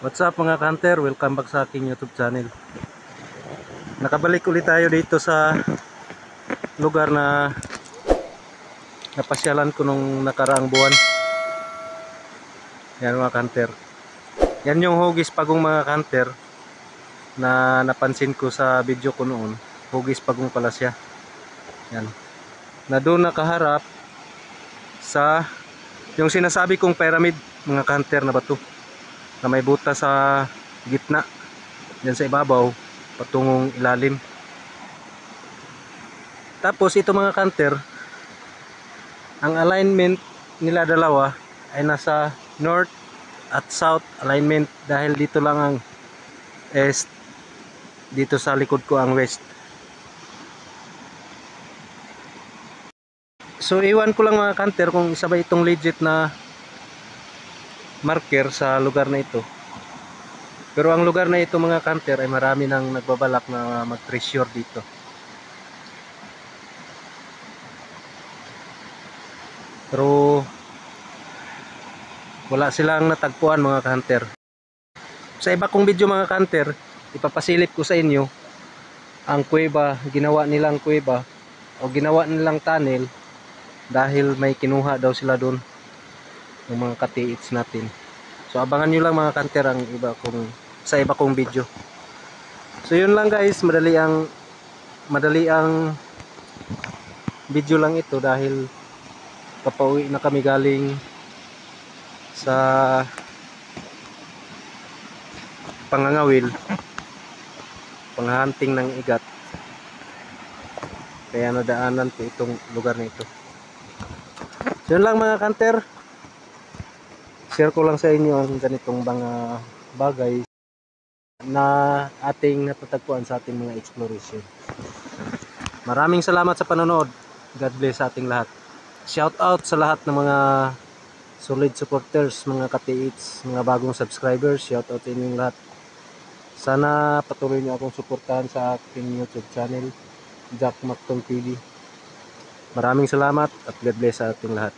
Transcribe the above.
What's up mga hunter? Welcome back sa aking YouTube channel. Nakabalik ulit tayo dito sa lugar na napasyalan ko nung nakaraang buwan. Yan mga hunter. Yan yung hugis pagong mga hunter na napansin ko sa video ko noon. Hugis pagong pala siya. Yan. Na doon nakaharap sa yung sinasabi kong pyramid mga hunter na bato. Na may buta sa gitna dyan sa ibabaw patungong ilalim. Tapos ito mga hunter, ang alignment nila dalawa ay nasa north at south alignment dahil dito lang ang east, dito sa likod ko ang west. So iwan ko lang mga hunter kung isa ba itong legit na marker sa lugar na ito. Pero ang lugar na ito mga hunter ay marami nang nagbabalak na mag-treasure dito. Pero wala silang natagpuan mga hunter. Sa iba kong video mga hunter, ipapasilip ko sa inyo ang kuweba, ginawa nilang kuweba o ginawa nilang tunnel dahil may kinuha daw sila doon ng mga katiits natin. So abangan nyo lang mga hunter ang iba kong, sa iba kong video. So yun lang guys, madali ang video lang ito dahil papauwi na kami galing sa pangangawil, panghunting ng igat, kaya nadaanan po itong lugar na ito. So yun lang mga hunter, share ko lang sa inyo ang ganitong mga bagay na ating natatagpuan sa ating mga exploration. Maraming salamat sa panonood. God bless sa ating lahat. Shout out sa lahat ng mga solid supporters, mga katiits, mga bagong subscribers. Shout out sa inyong lahat. Sana patuloy niyo akong suportahan sa aking YouTube channel, Jack Mactong TV. Maraming salamat at God bless sa ating lahat.